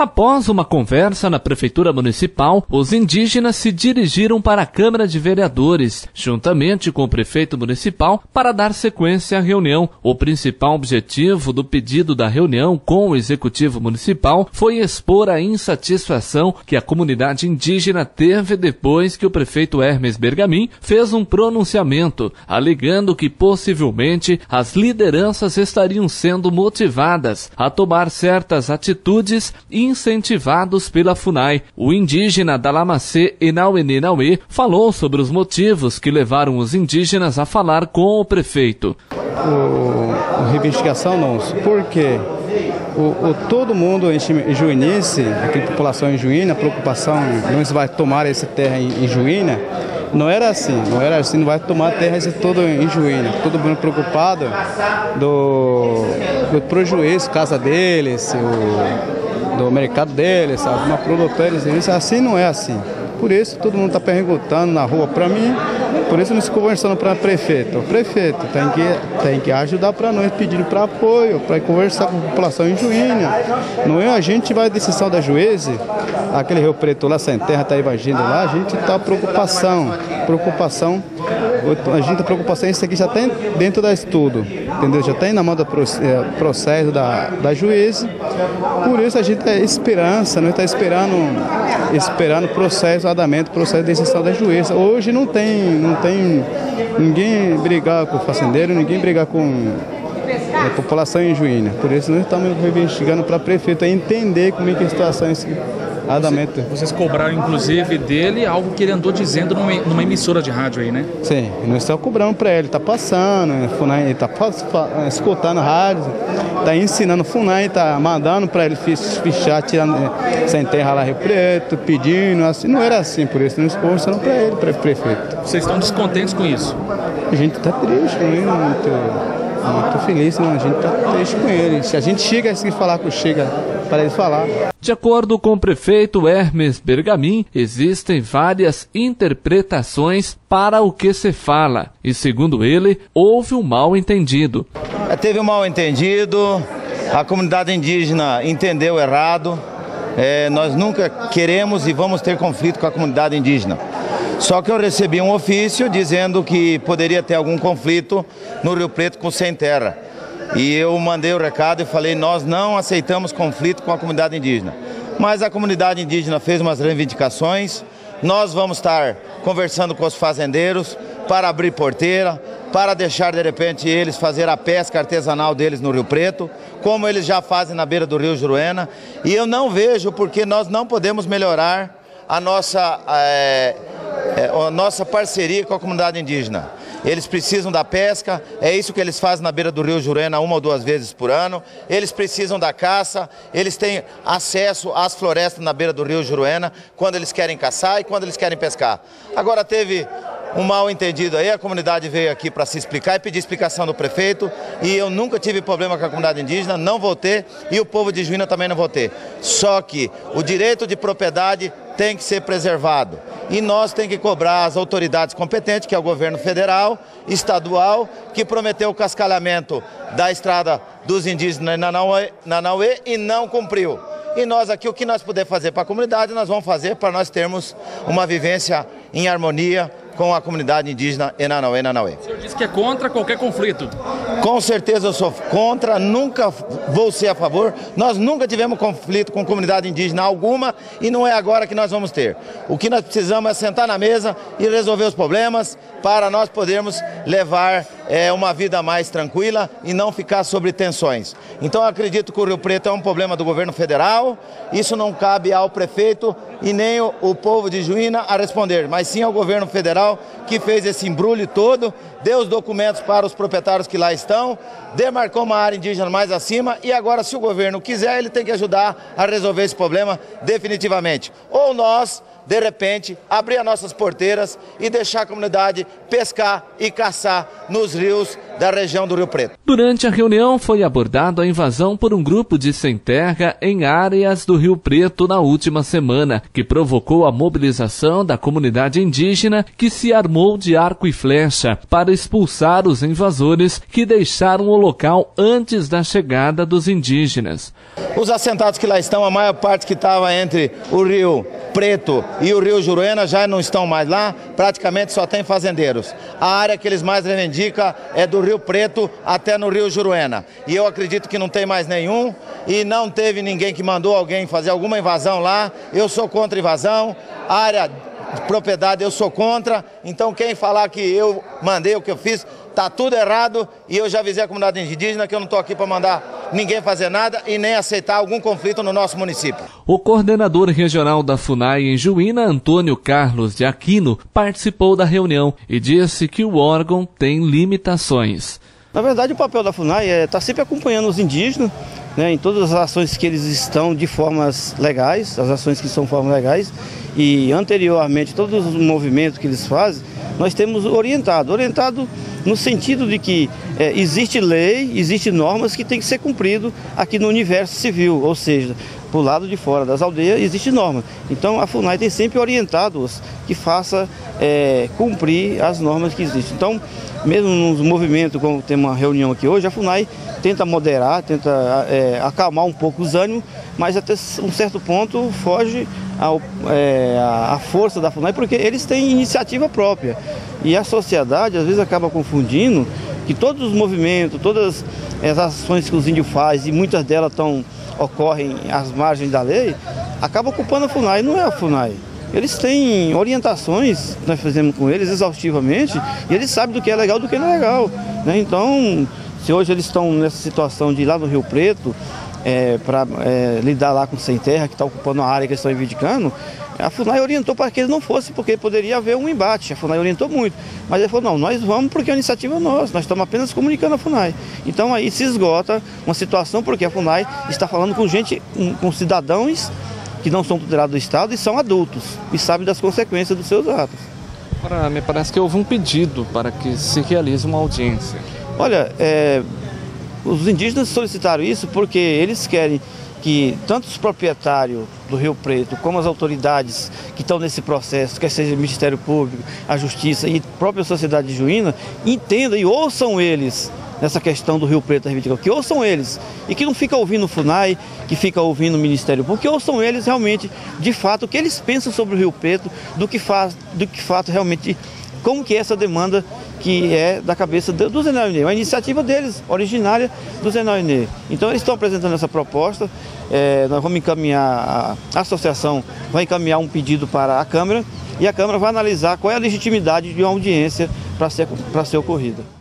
Após uma conversa na Prefeitura Municipal, os indígenas se dirigiram para a Câmara de Vereadores, juntamente com o Prefeito Municipal, para dar sequência à reunião. O principal objetivo do pedido da reunião com o Executivo Municipal foi expor a insatisfação que a comunidade indígena teve depois que o prefeito Hermes Bergamin fez um pronunciamento, alegando que possivelmente as lideranças estariam sendo motivadas a tomar certas atitudes incentivados pela FUNAI. O indígena Dalamacê Enauenenauê falou sobre os motivos que levaram os indígenas a falar com o prefeito. A reivindicação nossa, porque todo mundo em Juiense, aqui a população em Juína, a preocupação não se vai tomar essa terra em Juína, não era assim, não vai tomar terra toda em Juína, todo mundo preocupado do prejuízo, casa deles, do mercado deles, uma produtora, assim não é assim. Por isso todo mundo está perguntando na rua para mim, por isso nós conversando para o prefeito. O prefeito tem que ajudar para nós, pedindo para apoio, para conversar com a população em Juína. Não é a gente vai à decisão da Juíze, aquele Rio Preto lá sem terra, está invadindo lá, a gente está preocupação. A gente a preocupação, isso aqui já tem dentro da estudo, entendeu? Já tem na mão do processo da Juíze. Por isso a gente tem esperança, nós estamos esperando o processo, andamento, processo de decisão da Juíze. Hoje não tem ninguém brigar com o fazendeiro, ninguém brigar com a população em Juína. Por isso nós estamos investigando para o prefeito entender como é que a situação é esse andamento. Vocês cobraram inclusive dele algo que ele andou dizendo numa emissora de rádio aí, né? Sim, nós estamos cobrando para ele, está passando, ele está escutando a rádio, está ensinando o FUNAI, está mandando para ele fichar, tirando sem terra lá Rio Preto, pedindo, assim, não era assim, por isso nós conversando para ele, para o prefeito. Vocês estão descontentes com isso? A gente está triste, muito feliz, a gente está triste com ele. Se a gente chega a falar com para ele falar. De acordo com o prefeito Hermes Bergamin, existem várias interpretações para o que se fala e, segundo ele, houve um mal-entendido. Teve um mal-entendido, a comunidade indígena entendeu errado, nós nunca queremos e vamos ter conflito com a comunidade indígena. Só que eu recebi um ofício dizendo que poderia ter algum conflito no Rio Preto com Sem Terra. E eu mandei o recado e falei, nós não aceitamos conflito com a comunidade indígena. Mas a comunidade indígena fez umas reivindicações, nós vamos estar conversando com os fazendeiros para abrir porteira, para deixar de repente eles fazer a pesca artesanal deles no Rio Preto, como eles já fazem na beira do Rio Juruena. E eu não vejo porque nós não podemos melhorar a nossa parceria com a comunidade indígena. Eles precisam da pesca, é isso que eles fazem na beira do Rio Juruena 1 ou 2 vezes por ano. Eles precisam da caça, eles têm acesso às florestas na beira do Rio Juruena quando eles querem caçar e quando eles querem pescar. Agora teve um mal-entendido aí, a comunidade veio aqui para se explicar e pedir explicação do prefeito, e eu nunca tive problema com a comunidade indígena, não vou ter, e o povo de Juína também não vou ter. Só que o direito de propriedade tem que ser preservado. E nós temos que cobrar as autoridades competentes, que é o governo federal, estadual, que prometeu o cascalhamento da estrada dos indígenas Nanauê e não cumpriu. E nós aqui, o que nós puder fazer para a comunidade, nós vamos fazer para nós termos uma vivência em harmonia com a comunidade indígena Enanauê. O senhor disse que é contra qualquer conflito. Com certeza eu sou contra, nunca vou ser a favor. Nós nunca tivemos conflito com comunidade indígena alguma e não é agora que nós vamos ter. O que nós precisamos é sentar na mesa e resolver os problemas para nós podermos levar uma vida mais tranquila e não ficar sobre tensões. Então eu acredito que o Rio Preto é um problema do governo federal, isso não cabe ao prefeito e nem o povo de Juína a responder, mas sim ao governo federal que fez esse embrulho todo, deu os documentos para os proprietários que lá estão, demarcou uma área indígena mais acima e agora, se o governo quiser, ele tem que ajudar a resolver esse problema definitivamente. Ou nós, de repente, abrir as nossas porteiras e deixar a comunidade pescar e caçar nos rios da região do Rio Preto. Durante a reunião foi abordada a invasão por um grupo de sem terra em áreas do Rio Preto na última semana, que provocou a mobilização da comunidade indígena, que se armou de arco e flecha para expulsar os invasores que deixaram o local antes da chegada dos indígenas. Os assentados que lá estão, a maior parte que estava entre o Rio Preto e o Rio Juruena já não estão mais lá, praticamente só tem fazendeiros. A área que eles mais reivindicam é do Rio Preto até no Rio Juruena. E eu acredito que não tem mais nenhum e não teve ninguém que mandou alguém fazer alguma invasão lá. Eu sou contra invasão, a área de propriedade eu sou contra, então quem falar que eu mandei o que eu fiz, tá tudo errado e eu já avisei a comunidade indígena que eu não estou aqui para mandar ninguém fazer nada e nem aceitar algum conflito no nosso município. O coordenador regional da FUNAI em Juína, Antônio Carlos de Aquino, participou da reunião e disse que o órgão tem limitações. Na verdade, o papel da FUNAI é estar sempre acompanhando os indígenas, né, em todas as ações que eles estão de formas legais, as ações que são formas legais, e anteriormente todos os movimentos que eles fazem, nós temos orientado no sentido de que existe lei, existem normas que têm que ser cumprido aqui no universo civil, ou seja, por lado de fora das aldeias existe norma. Então a FUNAI tem sempre orientado-os que faça cumprir as normas que existem. Então, mesmo nos movimentos, como tem uma reunião aqui hoje, a FUNAI tenta moderar, tenta acalmar um pouco os ânimos, mas até um certo ponto foge a força da FUNAI, porque eles têm iniciativa própria. E a sociedade às vezes acaba confundindo que todos os movimentos, todas as ações que os índios fazem, e muitas delas ocorrem às margens da lei, acaba ocupando a FUNAI. Não é a FUNAI. Eles têm orientações, nós fazemos com eles exaustivamente, e eles sabem do que é legal e do que não é legal, né? Então, se hoje eles estão nessa situação de ir lá no Rio Preto, para lidar lá com sem terra, que está ocupando a área que eles estão reivindicando, a FUNAI orientou para que eles não fossem, porque poderia haver um embate. A FUNAI orientou muito, mas ele falou, não, nós vamos porque a iniciativa é nossa, nós estamos apenas comunicando a FUNAI. Então aí se esgota uma situação, porque a FUNAI está falando com gente, com cidadãos que não são tutelados do Estado e são adultos, e sabem das consequências dos seus atos. Agora, me parece que houve um pedido para que se realize uma audiência. Olha, os indígenas solicitaram isso porque eles querem que tanto os proprietários do Rio Preto como as autoridades que estão nesse processo, quer seja o Ministério Público, a Justiça e a própria sociedade de Juína, entendam e ouçam eles nessa questão do Rio Preto, que ouçam eles e que não fica ouvindo o FUNAI, que fica ouvindo o Ministério Público, que ouçam eles realmente, de fato, o que eles pensam sobre o Rio Preto, do que fato realmente, como que é essa demanda que é da cabeça do Zé Nainê, uma iniciativa deles, originária do Zé Nainê. Então eles estão apresentando essa proposta, nós vamos encaminhar, a associação vai encaminhar um pedido para a Câmara e a Câmara vai analisar qual é a legitimidade de uma audiência para ser ocorrida.